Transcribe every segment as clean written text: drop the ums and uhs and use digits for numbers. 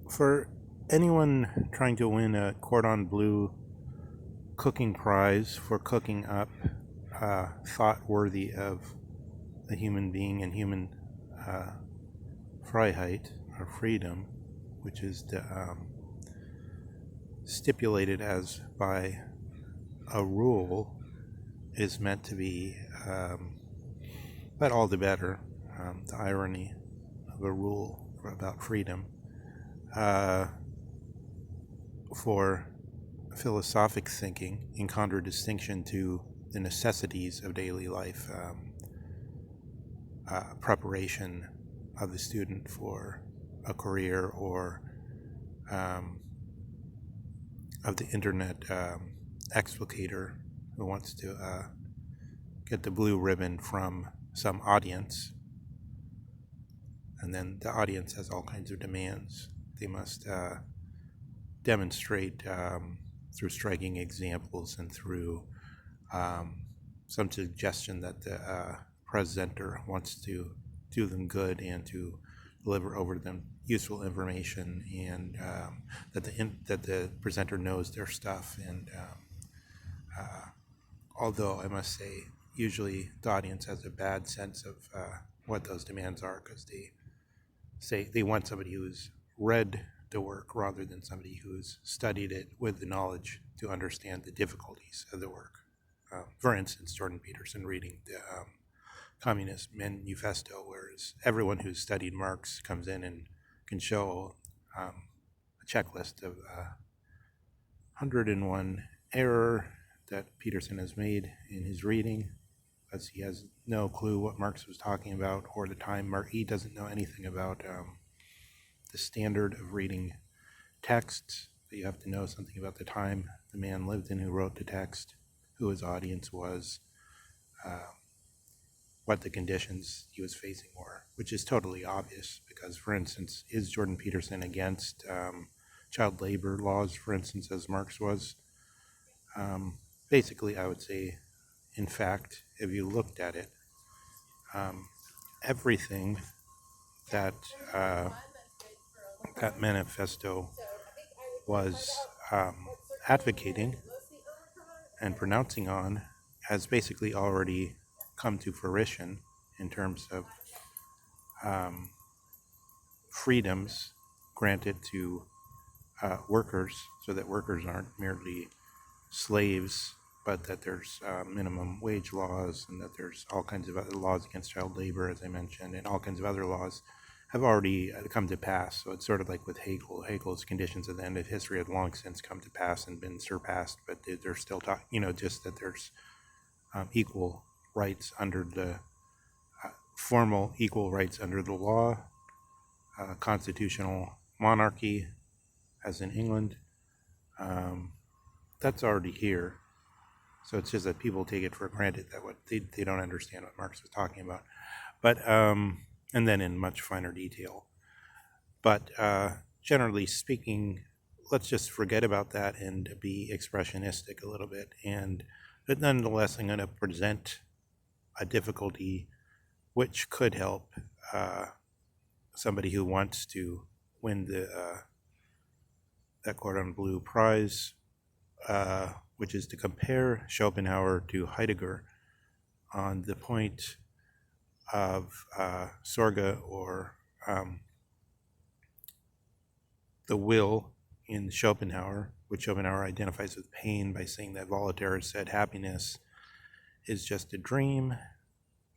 For anyone trying to win a cordon bleu cooking prize for cooking up thought worthy of a human being and human uh, Freiheit, or freedom, which is stipulated as by a rule, is meant to be, but all the better, the irony of a rule about freedom. For philosophic thinking, in contradistinction to the necessities of daily life, preparation of the student for a career, or of the internet explicator who wants to get the blue ribbon from some audience, and then the audience has all kinds of demands. They must demonstrate through striking examples and through some suggestion that the presenter wants to do them good and to deliver over them useful information, and that the presenter knows their stuff. And although I must say, usually the audience has a bad sense of what those demands are, because they say they want somebody who's read the work rather than somebody who's studied it with the knowledge to understand the difficulties of the work. For instance, Jordan Peterson reading the Communist Manifesto, whereas everyone who's studied Marx comes in and can show a checklist of 101 error that Peterson has made in his reading, because he has no clue what Marx was talking about, or the time. He doesn't know anything about the standard of reading texts. You have to know something about the time the man lived in who wrote the text, who his audience was, what the conditions he was facing were, which is totally obvious because, for instance, is Jordan Peterson against child labor laws, for instance, as Marx was? Basically, I would say, in fact, if you looked at it, everything that that manifesto was advocating and pronouncing on has basically already come to fruition in terms of freedoms granted to workers, so that workers aren't merely slaves, but that there's minimum wage laws, and that there's all kinds of other laws against child labor, as I mentioned, and all kinds of other laws have already come to pass. So it's sort of like with Hegel. Hegel's conditions at the end of history have long since come to pass and been surpassed, but they're still talking, just that there's equal rights under the formal equal rights under the law, constitutional monarchy, as in England. That's already here. So it's just that people take it for granted that they don't understand what Marx was talking about. But and then in much finer detail. But generally speaking, let's just forget about that and be expressionistic a little bit. But nonetheless, I'm going to present a difficulty which could help somebody who wants to win that Cordon Bleu prize, which is to compare Schopenhauer to Heidegger on the point of Sorge, or the will in Schopenhauer, which Schopenhauer identifies with pain by saying that Voltaire said happiness is just a dream,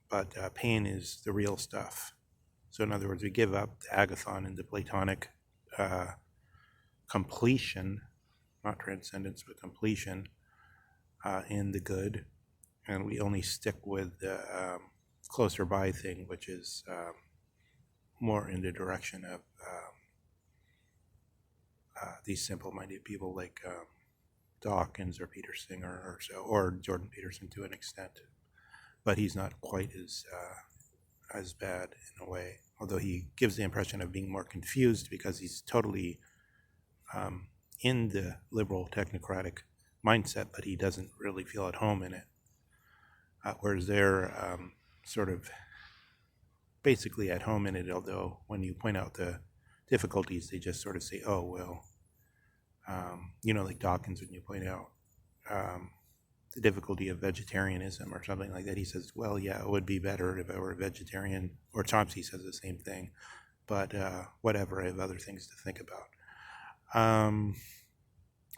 but pain is the real stuff. So in other words, we give up the agathon and the Platonic completion, not transcendence, but completion in the good, and we only stick with the closer by thing, which is more in the direction of these simple-minded people like Dawkins or Peter Singer or Jordan Peterson to an extent, but he's not quite as bad in a way, although he gives the impression of being more confused because he's totally in the liberal technocratic mindset, but he doesn't really feel at home in it. Whereas they're sort of basically at home in it, although when you point out the difficulties, they just sort of say, oh, well, like Dawkins, when you point out the difficulty of vegetarianism or something like that, he says, well, yeah, it would be better if I were a vegetarian. Or Chomsky says the same thing, but whatever, I have other things to think about.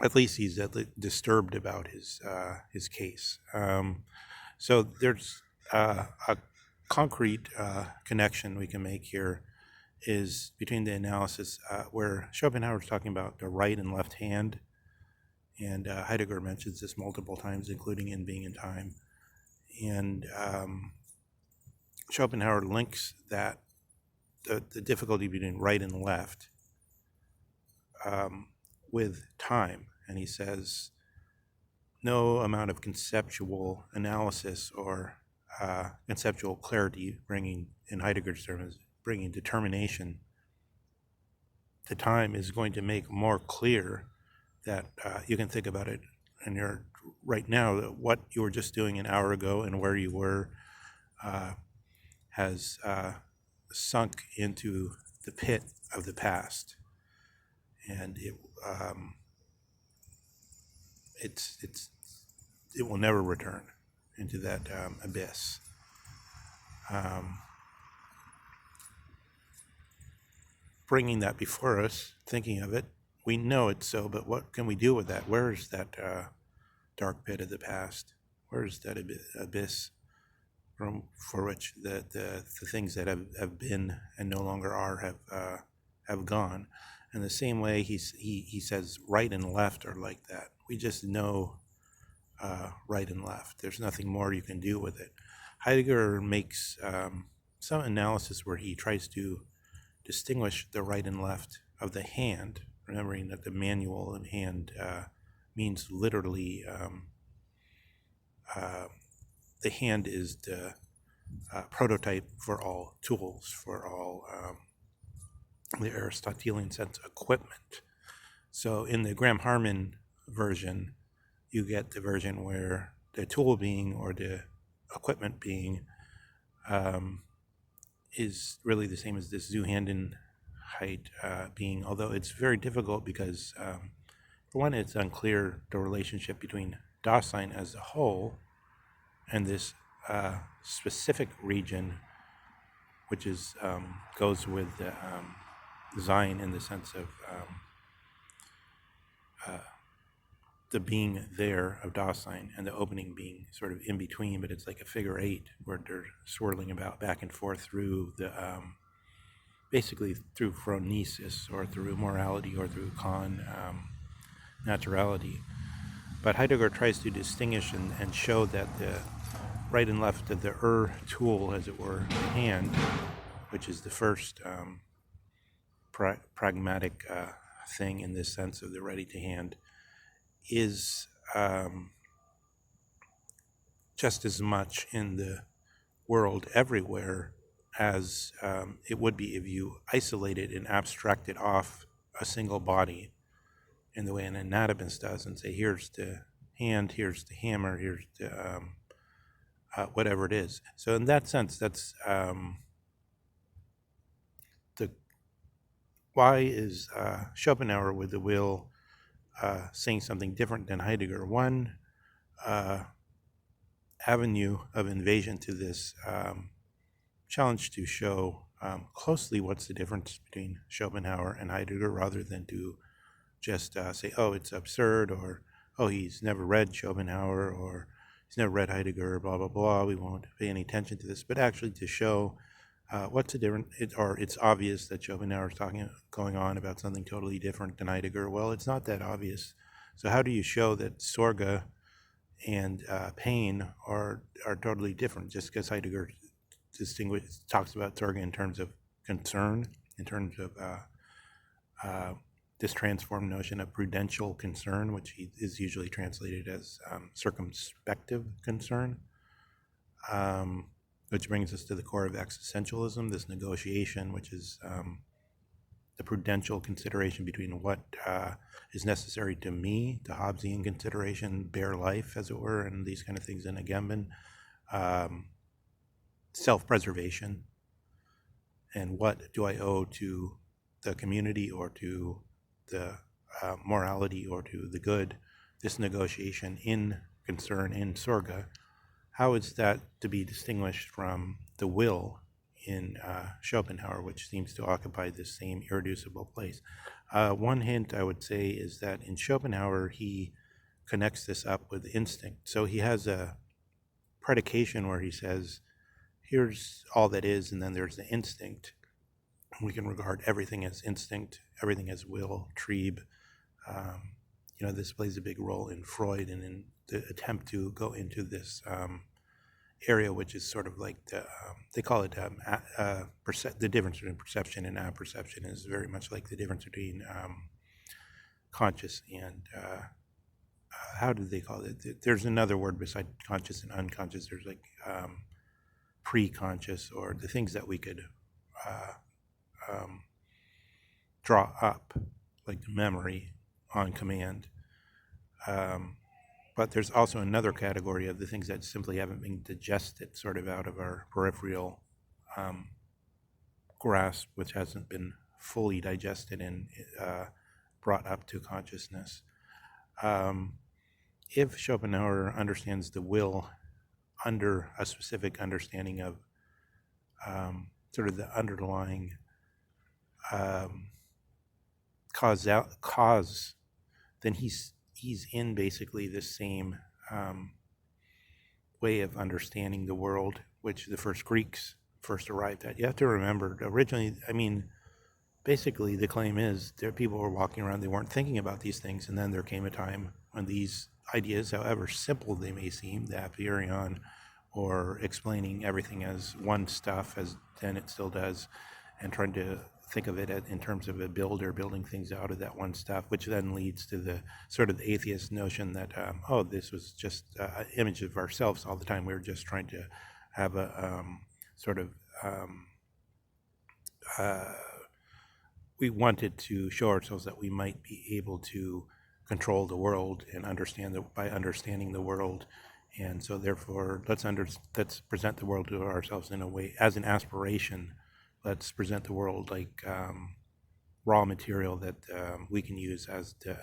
At least he's disturbed about his case. So there's a concrete connection we can make here is between the analysis where Schopenhauer is talking about the right and left hand, and Heidegger mentions this multiple times, including in Being and Time. And Schopenhauer links that the difficulty between right and left with time, and he says no amount of conceptual analysis or conceptual clarity, bringing, in Heidegger's terms, bringing determination to time, is going to make more clear that you can think about it and you're right now, what you were just doing an hour ago and where you were has sunk into the pit of the past, and it will never return into that abyss. Bringing that before us, thinking of it, we know it's so, but what can we do with that? Where is that dark pit of the past? Where is that abyss for which the things that have been and no longer are have gone? In the same way, he says right and left are like that. We just know right and left. There's nothing more you can do with it. Heidegger makes some analysis where he tries to distinguish the right and left of the hand, remembering that the manual and hand means literally the hand is the prototype for all tools, for all the Aristotelian sense equipment. So in the Graham Harman version, you get the version where the tool being or the equipment being is really the same as this Zuhandenheit being, although it's very difficult because, for one, it's unclear the relationship between Dasein as a whole and this specific region, which is goes with Sein in the sense of the being there of Dasein and the opening being sort of in between, but it's like a figure eight where they're swirling about back and forth through the basically through phronesis or through morality or through naturality. But Heidegger tries to distinguish and show that the right and left of the tool, as it were, the hand, which is the first pragmatic thing in this sense of the ready to hand, is just as much in the world everywhere as it would be if you isolated and abstracted off a single body in the way an anatomist does and say, here's the hand, here's the hammer, here's the whatever it is. So in that sense, that's why is Schopenhauer with the will saying something different than Heidegger? One avenue of invasion to this challenge to show closely what's the difference between Schopenhauer and Heidegger, rather than to just say, oh, it's absurd, or oh, he's never read Schopenhauer, or he's never read Heidegger, blah, blah, blah, we won't pay any attention to this, but actually to show what's the difference, it's obvious that Schopenhauer is going on about something totally different than Heidegger. Well, it's not that obvious. So how do you show that Sorge and pain are totally different? Just because Heidegger talks about Sorge in terms of concern, in terms of this transformed notion of prudential concern, which is usually translated as circumspective concern, which brings us to the core of existentialism, this negotiation, which is the prudential consideration between what is necessary to me, the Hobbesian consideration, bare life, as it were, and these kind of things in Agamben, self-preservation, and what do I owe to the community or to the morality or to the good, this negotiation in concern in Sorga, how is that to be distinguished from the will in Schopenhauer, which seems to occupy this same irreducible place? One hint I would say is that in Schopenhauer, he connects this up with instinct. So he has a predication where he says, here's all that is, and then there's the instinct. We can regard everything as instinct, everything as will, Trieb. This plays a big role in Freud and in the attempt to go into this area, which is sort of like they call it the difference between perception and apperception is very much like the difference between conscious and how do they call it? There's another word beside conscious and unconscious. There's like pre-conscious, or the things that we could draw up, like memory on command. But there's also another category of the things that simply haven't been digested sort of out of our peripheral grasp, which hasn't been fully digested and brought up to consciousness. If Schopenhauer understands the will under a specific understanding of sort of the underlying cause, then he's in basically the same way of understanding the world, which the first Greeks first arrived at. You have to remember, originally, basically the claim is there people were walking around, they weren't thinking about these things, and then there came a time when these ideas, however simple they may seem, the a priori or explaining everything as one stuff, as then it still does, and trying to think of it in terms of a builder building things out of that one stuff, which then leads to the sort of the atheist notion that, this was just an image of ourselves all the time. We were just trying to have a sort of, we wanted to show ourselves that we might be able to control the world and by understanding the world. And so therefore, let's present the world to ourselves in a way, as an aspiration. Let's present the world like raw material that we can use as the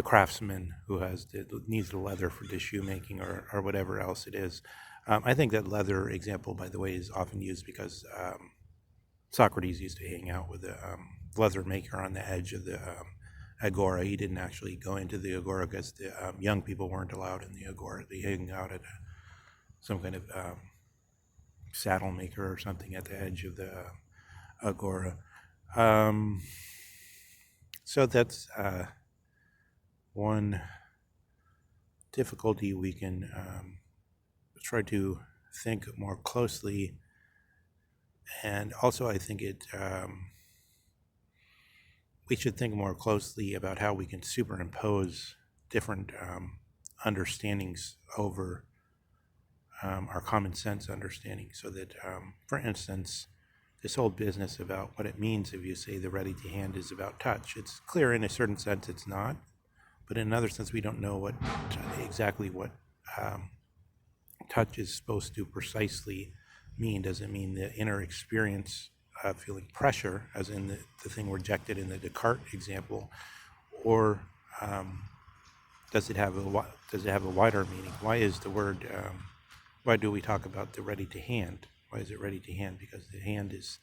craftsman who needs the leather for the shoemaking or whatever else it is. I think that leather example, by the way, is often used because Socrates used to hang out with a leather maker on the edge of the agora. He didn't actually go into the agora because the young people weren't allowed in the agora. They hung out at some kind of saddle maker or something at the edge of the agora. So that's one difficulty. We can try to think more closely, and also I think we should think more closely about how we can superimpose different understandings over our common sense understanding, so that, for instance, this whole business about what it means if you say the ready to hand is about touch. It's clear in a certain sense it's not, but in another sense we don't know exactly what touch is supposed to precisely mean. Does it mean the inner experience of feeling pressure, as in the thing rejected in the Descartes example, or does it have a wider meaning? Why is the word why do we talk about the ready to hand? Why is it ready to hand? Because the hand is,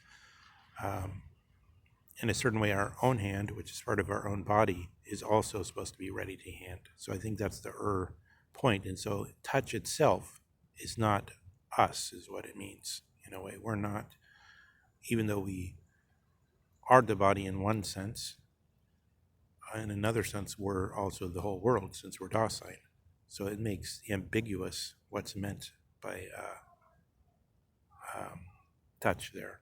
in a certain way, our own hand, which is part of our own body, is also supposed to be ready to hand. So I think that's the point. And so touch itself is not us, is what it means. In a way, we're not, even though we are the body in one sense, in another sense, we're also the whole world, since we're docile. So it makes ambiguous what's meant by touch there.